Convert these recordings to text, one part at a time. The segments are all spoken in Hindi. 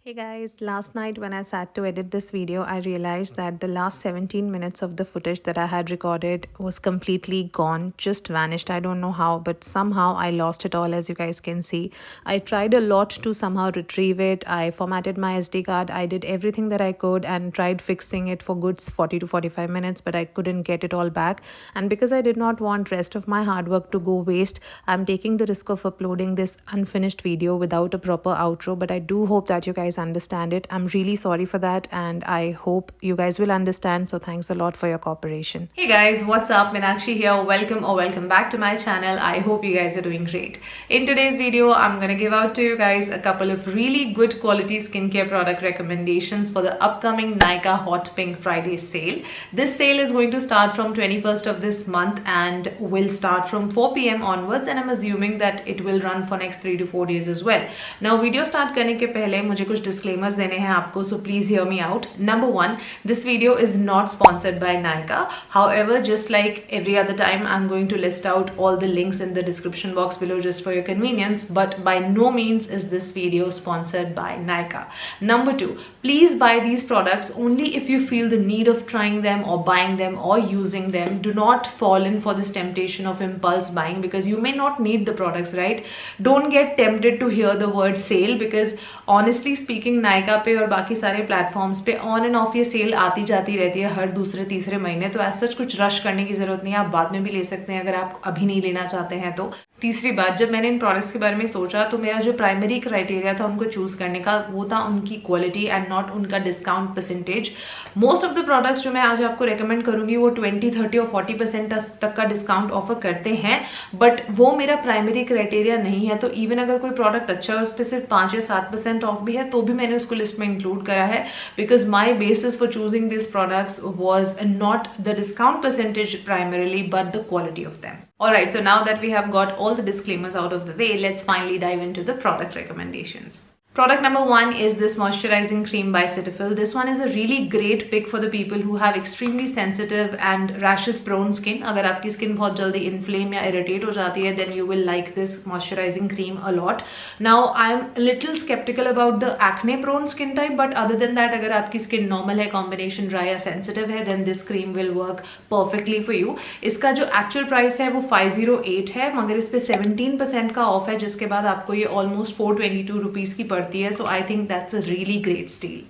Hey guys, last night when I sat to edit this video, I realized that the last 17 minutes of the footage that I had recorded was completely gone, just vanished. I don't know how, but somehow I lost it all, as you guys can see. I tried a lot to somehow retrieve it. I formatted my SD card. I did everything that I could and tried fixing it for good 40 to 45 minutes, but I couldn't get it all back. And because I did not want rest of my hard work to go waste, I'm taking the risk of uploading this unfinished video without a proper outro, but I do hope that you guys understand it. I'm really sorry for that and I hope you guys will understand. So thanks a lot for your cooperation. Hey guys, what's up? Meenakshi here. Welcome back to my channel. I hope you guys are doing great. In today's video, I'm gonna give out to you guys a couple of really good quality skincare product recommendations for the upcoming Nykaa Hot Pink Friday sale. This sale is going to start from 21st of this month and will start from 4 p.m. onwards, and I'm assuming that it will run for next 3 to 4 days as well. Now video start करने के पहले मुझे कुछ disclaimers देने हैं आपको, so please hear me out. Number one, this video is not sponsored by Nykaa. However, just like every other time, I'm going to list out all the links in the description box below just for your convenience, but by no means is this video sponsored by Nykaa. Number two, please buy these products only if you feel the need of trying them or buying them or using them. Do not fall in for this temptation of impulse buying because you may not need the products, right? Don't get tempted to hear the word sale because honestly speaking Nykaa पे और बाकी सारे प्लेटफॉर्म्स पे ऑन एंड ऑफ ये सेल आती जाती रहती है हर दूसरे तीसरे महीने, तो ऐसा कुछ रश करने की जरूरत नहीं है. आप बाद में भी ले सकते हैं अगर आप अभी नहीं लेना चाहते हैं तो. तीसरी बात, जब मैंने इन प्रोडक्ट्स के बारे में सोचा तो मेरा जो प्राइमरी क्राइटेरिया था उनको चूज करने का वो था उनकी क्वालिटी एंड नॉट उनका discount percentage. Most of the products जो मैं आज आपको रेकमेंड करूंगी वो 20, 30 और 40% तक का डिस्काउंट ऑफर करते हैं, बट वो मेरा प्राइमरी क्राइटेरिया नहीं है. तो इवन अगर कोई प्रोडक्ट अच्छा है उस पर सिर्फ 5 या 7% ऑफ भी है तो भी मैंने उसको लिस्ट में इंक्लूड करा है because my basis for choosing this products was not the discount percentage primarily but the quality of them. Alright, so now that we have got all the disclaimers out of the way, let's finally dive into the product recommendations. Product number one is this moisturizing cream by Cetaphil. This one is a really great pick for the people who have extremely sensitive and rashes prone skin. अगर आपकी skin बहुत जल्दी inflame या irritate हो जाती है, then you will like this moisturizing cream a lot. Now I am a little skeptical about the acne prone skin type, but other than that, अगर आपकी skin normal है, combination dry या sensitive है, then this cream will work perfectly for you. इसका जो actual price है वो 508 है, मगर इस पे 17% का ऑफ है जिसके बाद आपको ये almost 422 रुपीज की पड़ती है. So I think that's a really great steal.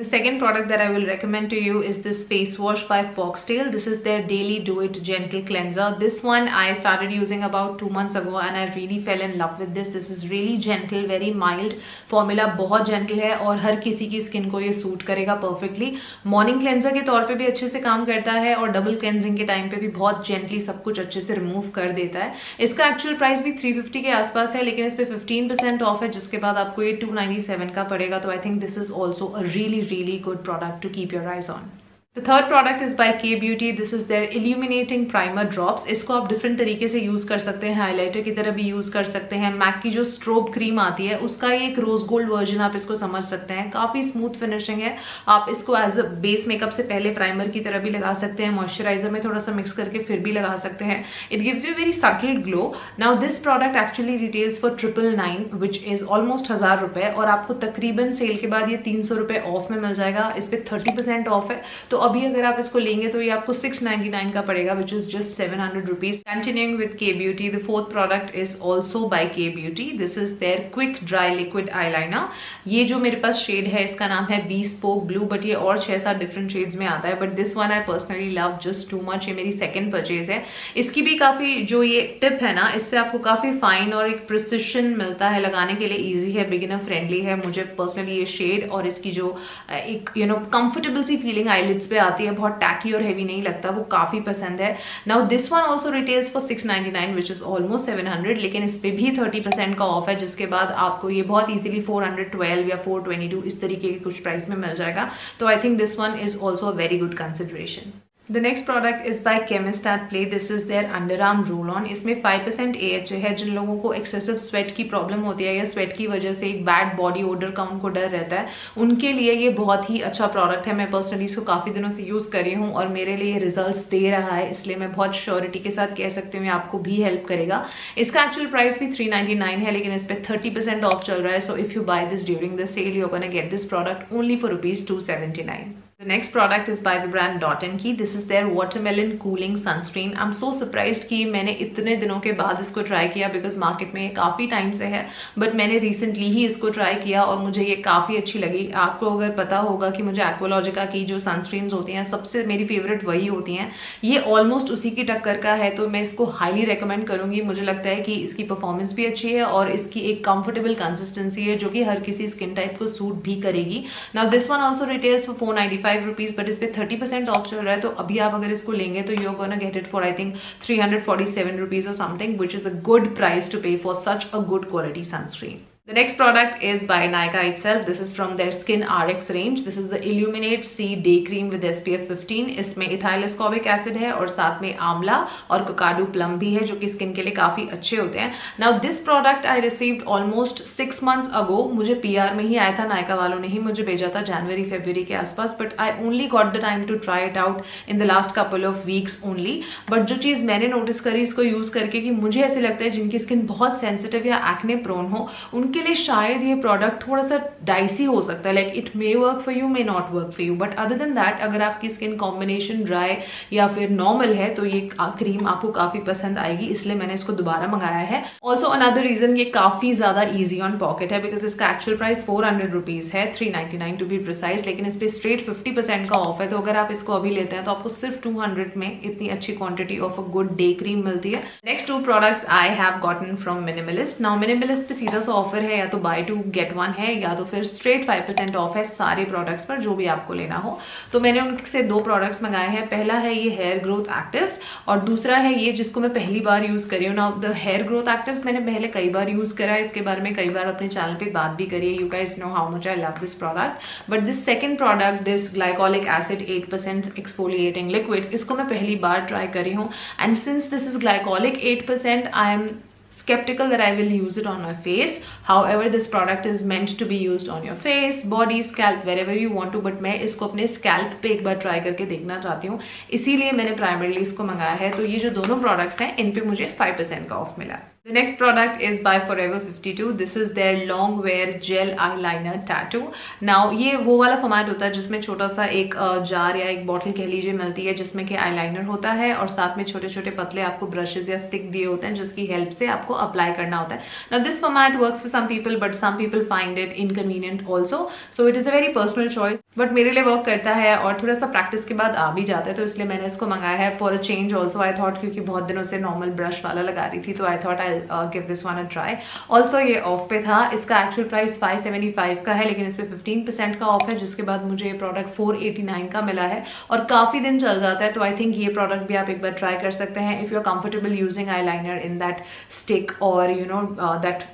The second product that I will recommend to you is this face wash by Foxtail. This is their Daily Do It Gentle Cleanser. This one I started using about 2 months ago and I really fell in love with this. This is really gentle, very mild. Formula बहुत gentle है और हर किसी की skin को ये सूट करेगा perfectly. Morning cleanser के तौर पे भी अच्छे से काम करता है और double cleansing के टाइम पे भी बहुत gently सब कुछ अच्छे से remove कर देता है. इसका actual price भी 350 के आसपास है, लेकिन इस पे 15% ऑफ है जिसके बाद आपको ये 297 का पड़ेगा. तो I think this is also a really good product to keep your eyes on. The third product is by K-Beauty. This is their Illuminating Primer Drops. इसको आप डिफरेंट तरीके से यूज कर सकते हैं, हाइलाइटर की तरह भी यूज कर सकते हैं. मैक की जो स्ट्रोब क्रीम आती है उसका ये एक रोज गोल्ड वर्जन आप इसको समझ सकते हैं. काफी स्मूथ फिनिशिंग है. आप इसको एज अ बेस मेकअप से पहले प्राइमर की तरह भी लगा सकते हैं, मॉइस्चराइजर में थोड़ा सा मिक्स करके फिर भी लगा सकते हैं. It gives you very subtle glow. Now this product actually retails for 999 which is almost 1000 रुपए और आपको तकरीबन सेल के बाद ये 300 रुपए ऑफ में मिल जाएगा. इस पे 30% ऑफ है, तो अभी अगर आप इसको लेंगे तो ये आपको 699 का पड़ेगा, which is just 700 rupees. Continuing with K-Beauty, the fourth product is also by K-Beauty. This is their Quick Dry Liquid Eyeliner. ये जो मेरे पास शेड है इसका नाम है Bespoke Blue, but ये और 6-7 डिफरेंट शेड्स में आता है, but this one I personally love just too much. ये मेरी सेकंड परचेज है. इसकी भी काफी जो ये टिप है ना, इससे आपको काफी फाइन और एक प्रिसिशन मिलता है, लगाने के लिए इजी है, बिगिनर फ्रेंडली है. मुझे पर्सनली ये शेड और इसकी जो एक कंफर्टेबल सी फीलिंग आईलिड्स पे आती है, बहुत टैकी और हेवी नहीं लगता, वो काफी पसंद है. Now this one also retails for 699 which is almost 700, लेकिन इस पे भी 30% का ऑफ है जिसके बाद आपको ये बहुत इजीली 412 या 422 इस तरीके के कुछ प्राइस में मिल जाएगा. तो I think this one is also a very good consideration. The next product is by chemist at play. This is their underarm roll on. इसमें 5% AHA है. जिन लोगों को एक्सेसिव स्वेट की प्रॉब्लम होती है या स्वेट की वजह से एक बैड बॉडी ओडर का उनको डर रहता है, उनके लिए ये बहुत ही अच्छा प्रोडक्ट है. मैं पर्सनली इसको काफी दिनों से यूज कर रही हूँ और मेरे लिए रिजल्ट्स दे रहा है, इसलिए मैं बहुत श्योरिटी के साथ कह सकती हूँ आपको भी हेल्प करेगा. इसका एक्चुअल प्राइस भी 399 है, लेकिन इस पे 30% ऑफ चल रहा है. So if you buy this during the sale, you are gonna get this product only for ₹279. The next product is by the brand Dot & Key. This is their watermelon cooling sunscreen. I'm so surprised कि मैंने इतने दिनों के बाद इसको ट्राई किया, बिकॉज मार्केट में काफ़ी टाइम से है, बट मैंने रिसेंटली ही इसको ट्राई किया और मुझे ये काफ़ी अच्छी लगी. आपको अगर पता होगा कि मुझे एक्वालॉजिका की जो सनस्क्रीन्स होती हैं सबसे मेरी फेवरेट वही होती हैं. ये ऑलमोस्ट उसी की टक्कर का है, तो मैं इसको हाईली रिकमेंड करूँगी. मुझे लगता है कि इसकी परफॉर्मेंस भी अच्छी है और इसकी एक कंफर्टेबल कंसिस्टेंसी है जो कि हर किसी स्किन टाइप को सूट भी करेगी. Now this one also retails for ₹495, but इस पे 30% ऑफ चल रहा है, तो अभी आप अगर इसको लेंगे तो you are gonna get it for I think ₹347 और something, which is a good price to pay for such a good quality sunscreen. The next product is by Nykaa itself. This is from their Skin RX range. This is the Illuminate C Day Cream with SPF 15. इसमें इथाइल एस्कॉर्बिक एसिड है और साथ में आंवला और कोकाडू प्लम भी है, जो कि स्किन के लिए काफी अच्छे होते हैं. Now this product I received almost 6 months अगो. मुझे PR में ही आया था, नायका वालों ने ही मुझे भेजा था जनवरी-फरवरी के आसपास, but I only got the time to try it out in the last couple of weeks only. But जो चीज मैंने नोटिस करी इसको यूज करके, कि मुझे ऐसे लगता है जिनकी स्किन बहुत सेंसिटिव या एक्ने प्रोन हो, उनके लिए शायद ये प्रोडक्ट थोड़ा सा डाइसी हो सकता है. Like it may work for you, may not work for you, but other than that अगर आपकी स्किन कॉम्बिनेशन ड्राई या फिर नॉर्मल है तो ये क्रीम आपको काफी पसंद आएगी, इसलिए मैंने इसको दोबारा मंगाया है. ऑल्सो अनदर रीजन, ये काफी ज्यादा ईजी ऑन पॉकेट है, बिकॉज इसका एक्चुअल प्राइस ₹400 है, 399 टू बी प्रिसाइज, लेकिन इस पे स्ट्रेट 50% का ऑफ है. तो अगर आप इसको अभी लेते हैं तो आपको सिर्फ 200 में इतनी अच्छी quantity of a good day cream मिलती है. Next 2 products I have gotten from minimalist. Now minimalist पे सीधा सा ऑफर है, या तो बाय 2 गेट 1 है, या तो फिर स्ट्रेट 5% ऑफ है सारे प्रोडक्ट्स पर, जो भी आपको लेना हो. तो मैंने उनसे 2 प्रोडक्ट्स मंगाए हैं. पहला है ये हेयर ग्रोथ एक्टिव्स और दूसरा है ये जिसको मैं पहली बार यूज करी हूँ. Now the hair growth actives मैंने पहले कई बार यूज करा है, इसके बारे में कई बार अपने चैनल पे बात भी करी है. You guys know how much I love this product. But this second product, this glycolic acid 8% exfoliating liquid, इसको मैं पहली बार ट्राई करी हूँ. And since this is glycolic 8%, I am skeptical that I will use it on my face. However, this product is meant to be used on your face, body, scalp, wherever you want to. But मैं इसको अपने scalp पे एक बार try करके देखना चाहती हूँ, इसीलिए मैंने primarily इसको मंगाया है. तो ये जो दोनों products हैं, इन पे मुझे 5% का ऑफ मिला. The next product is by Forever 52. This is their long wear gel eyeliner tattoo. Now ये वो वाला फॉर्मेट होता है जिसमें छोटा सा एक जार या एक बॉटल कह लीजिए मिलती है, जिसमें कि आईलाइनर होता है और साथ में छोटे छोटे पतले आपको ब्रशेस या स्टिक दिए होते हैं, जिसकी हेल्प से आपको अप्लाई करना होता है. Now this format works for some people, but some people find it inconvenient also. So it is a very personal choice. But मेरे लिए वर्क करता है और थोड़ा सा प्रैक्टिस के बाद आ भी जाता है, तो इसलिए मैंने इसको मंगाया है for a change also. I thought क्योंकि बहुत दिनों से नॉर्मल ब्रश वाला लगा रही थी, तो I thought I give this one a try. Also ये ऑफ पे था. इसका एक्चुअल प्राइस 575 का है, लेकिन इस पे 15% का ऑफ है, जिसके बाद मुझे ये प्रोडक्ट 489 का मिला है और काफी दिन चल जाता है. तो आई थिंक ये प्रोडक्ट भी आप एक बार ट्राई कर सकते हैं if you are comfortable using eyeliner in that stick और यू नो दैट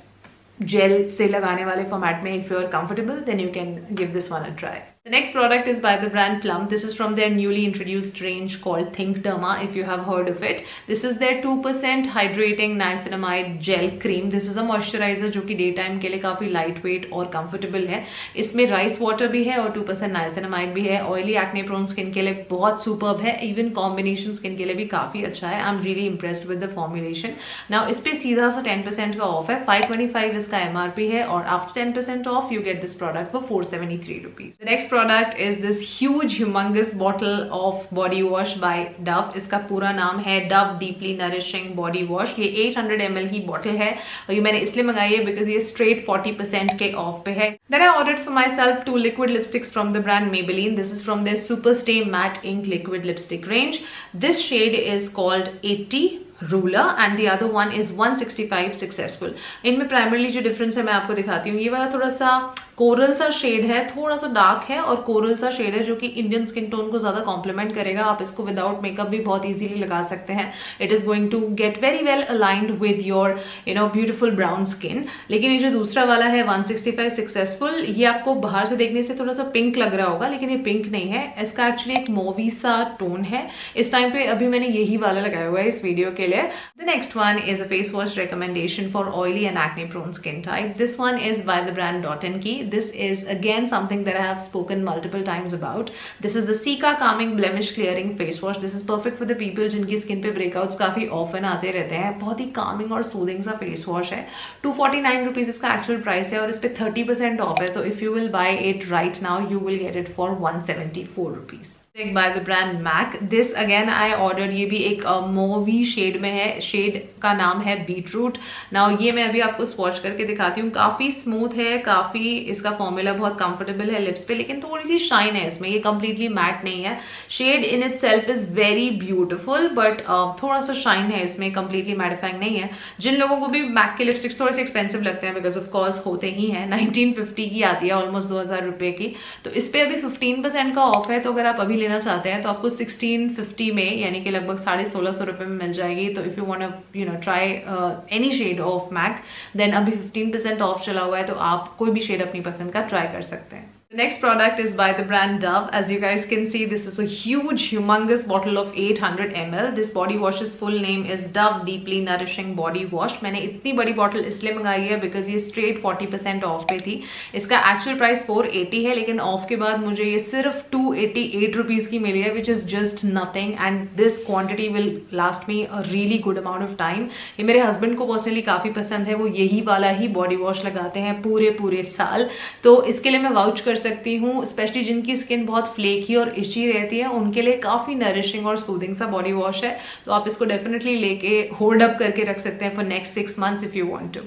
जेल से लगाने वाले फॉर्मेट में. If you are comfortable then you can give this one a try. The next product is by the brand Plum. This is from their newly introduced range called Think Derma, if you have heard of it. This is their 2% hydrating niacinamide gel cream. This is a moisturizer जो कि डे टाइम के लिए काफी लाइट वेट और कंफर्टेबल है. इसमें राइस वाटर भी है और 2% niacinamide भी है. ऑयली एक्ने प्रोन स्किन के लिए बहुत सुपर्ब है. इवन कॉम्बिनेशन स्किन के लिए भी काफी अच्छा है. I am really impressed with the formulation. Now इस पे सीधा सा 10% का ऑफ है. 525 इसका MRP है और after 10% of you get this product for 473 rupees. The next product is this huge humongous bottle of body wash by Dove. इसका पूरा नाम है Dove Deeply Nourishing Body Wash. ये 800 ml की बॉटल है और ये मैंने इसलिए मंगाई है बिकॉज ये स्ट्रेट 40% के ऑफ पे है. Then I ordered for myself 2 liquid lipsticks from the brand Maybelline. This is from their Super Stay Matte Ink Liquid Lipstick range. This shade is called 80 ruler and the other one is 165 successful. इनमें प्राइमरली जो डिफरेंस है मैं आपको दिखाती हूँ. ये वाला थोड़ा सा कोरल सा शेड है, थोड़ा सा डार्क है और कोरल सा शेड है जो कि इंडियन स्किन टोन को ज्यादा कॉम्प्लीमेंट करेगा। आप इसको विदाउट मेकअप भी बहुत इजीली लगा सकते हैं। It is going to get very well aligned with your beautiful brown skin. लेकिन ये जो दूसरा वाला है 165 सक्सेसफुल, ये आपको बाहर से देखने से थोड़ा सा पिंक लग रहा होगा, लेकिन ये पिंक नहीं है, इसका एक्चुअली एक मोवी सा टोन है। इस टाइम पे अभी मैंने यही वाला लगाया हुआ है इस वीडियो के लिए। The next one is a face wash recommendation for oily and acne prone skin type. This one is by the brand Dot & Key. This is again something that I have spoken multiple times about. This is the Cica Calming Blemish Clearing Face Wash. This is perfect for the people जिनकी स्किन पे ब्रेकआउट्स काफी ऑफन आते रहते हैं। बहुत ही कामिंग और सूदिंग सा फेस वॉश है। 249 रुपीज इसका एक्चुअल प्राइस है और इस पे 30% ऑफ है। तो if you will buy it right now you will get it for 174 rupees. by the brand MAC. This again I ordered, ये भी एक मोवी शेड में है, शेड का नाम है बीटरूट। नाउ ये मैं अभी आपको स्वॉच करके दिखाती हूँ। काफी स्मूथ है, काफी इसका फॉर्मूला बहुत कंफर्टेबल है लिप्स पे, लेकिन थोड़ी सी शाइन है इसमें, ये कंप्लीटली मैट नहीं है। Shade in itself is very beautiful but थोड़ा सा शाइन है इसमें, कंप्लीटली मैटिफाइंग नहीं है। जिन लोगों को भी MAC के लिपस्टिक्स थोड़े से एक्सपेंसिव लगते हैं, बिकॉज ऑफ कोर्स होते ही हैं, 1950 की आती है, ऑलमोस्ट 2000 रुपए की, तो इस पे अभी 15% का ऑफ है। तो अगर आप अभी लेना चाहते हैं तो आपको 1650 में, यानी कि लगभग 1650 रुपए में मिल जाएगी। तो if you want try any shade of MAC then अभी 15% ऑफ चला हुआ है, तो आप कोई भी शेड अपनी पसंद का ट्राई कर सकते हैं। The next product is by the brand Dove. As you guys can see, this is a huge, humongous bottle of 800 ml. This body wash's full name is Dove Deeply Nourishing Body Wash. मैंने इतनी बड़ी बॉटल इसलिए मंगाई है बिकॉज ये स्ट्रेट 40% ऑफ पे थी। इसका एक्चुअल प्राइस 480 है, लेकिन ऑफ के बाद मुझे ये सिर्फ 288 रुपीज की मिली है, which is just nothing. And this quantity will last me a really good amount of time. ये मेरे हस्बैंड को पर्सनली काफी पसंद है, वो यही वाला ही बॉडी वॉश लगाते हैं पूरे साल। तो इसके लिए मैं वाउच कर सकती हूँ, स्पेशली जिनकी स्किन बहुत फ्लेकी और इची रहती है उनके लिए काफी नरिशिंग और सूदिंग सा बॉडी वॉश है। तो आप इसको डेफिनेटली लेके होल्ड अप करके रख सकते हैं for next 6 months if you want to.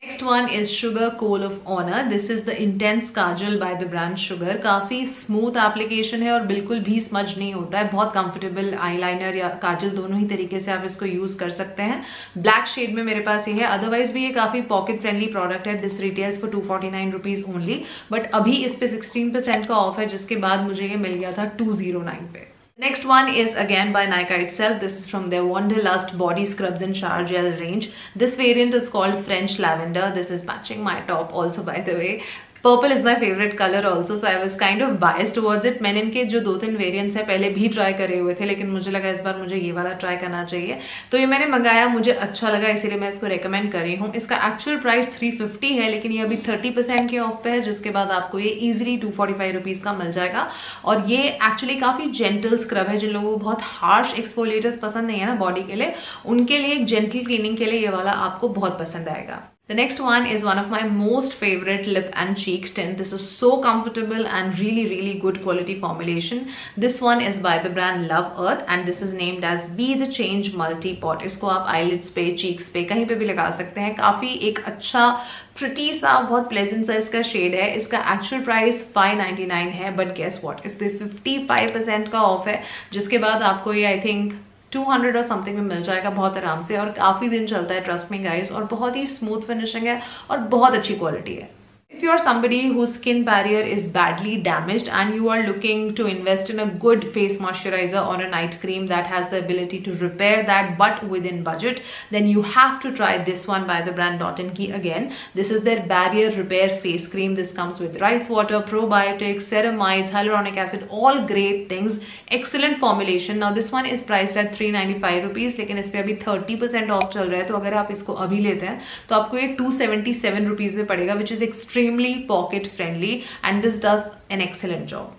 Next one is Sugar Coal of Honor. This is the Intense Kajal by the brand Sugar. काफी स्मूथ एप्लीकेशन है और बिल्कुल भी स्मज नहीं होता है। बहुत कंफर्टेबल आईलाइनर या काजल दोनों ही तरीके से आप इसको यूज कर सकते हैं। ब्लैक शेड में मेरे पास ये है, अदरवाइज भी ये काफी पॉकेट फ्रेंडली प्रोडक्ट है। This retails for 249 rupees only, but अभी इस पे 16% का ऑफ है, जिसके बाद मुझे ये मिल गया था 209 पे। Next one is again by Nykaa itself. This is from their Wanderlust Body Scrubs and Shower Gel range. This variant is called French Lavender. This is matching my top also, by the way. Purple is my favorite color also, so I was kind of biased towards it. मैंने इनके जो 2-3 वेरिएंट्स हैं पहले भी ट्राई करे हुए थे, लेकिन मुझे लगा इस बार मुझे ये वाला ट्राई करना चाहिए, तो ये मैंने मंगाया, मुझे अच्छा लगा, इसीलिए मैं इसको रेकमेंड कर रही हूँ। इसका एक्चुअल प्राइस 350 है, लेकिन ये अभी 30% के ऑफ पे है, जिसके बाद आपको ये इजीली 245 रुपीज का मिल जाएगा। और ये एक्चुअली काफी जेंटल स्क्रब है। जिन लोगों को बहुत हार्श एक्सफोलिएटर्स पसंद नहीं है ना बॉडी के लिए, उनके लिए एक जेंटल क्लीनिंग के लिए ये वाला आपको बहुत पसंद आएगा। The next one is one of my most favorite lip and cheek tint. This is so comfortable and really good quality formulation. This one is by the brand Love Earth and this is named as Be the Change Multi Pot. इसको आप eyelids पे, cheeks पे, कहीं पे भी लगा सकते हैं। काफी एक अच्छा प्रिटी सा, बहुत प्लेजेंट सा इसका शेड है। इसका एक्चुअल प्राइस 599 है, बट गेस व्हाट, इस पे 55% का ऑफ है, जिसके बाद आपको ये आई थिंक 200 और समथिंग में मिल जाएगा बहुत आराम से, और काफी दिन चलता है, ट्रस्ट मी गाइस, और बहुत ही स्मूथ फिनिशिंग है और बहुत अच्छी क्वालिटी है। If you are somebody whose skin barrier is badly damaged and you are looking to invest in a good face moisturizer or a night cream that has the ability to repair that but within budget, then you have to try this one by the brand Dot & Key again. This is their barrier repair face cream. This comes with rice water, probiotics, ceramides, hyaluronic acid, all great things. Excellent formulation. Now this one is priced at 395 rupees, लेकिन इस पे अभी 30% ऑफ चल रहा है, तो अगर आप इसको अभी लेते हैं तो आपको ये 277 रुपीज में पड़ेगा, which is extremely pocket friendly and this does an excellent job.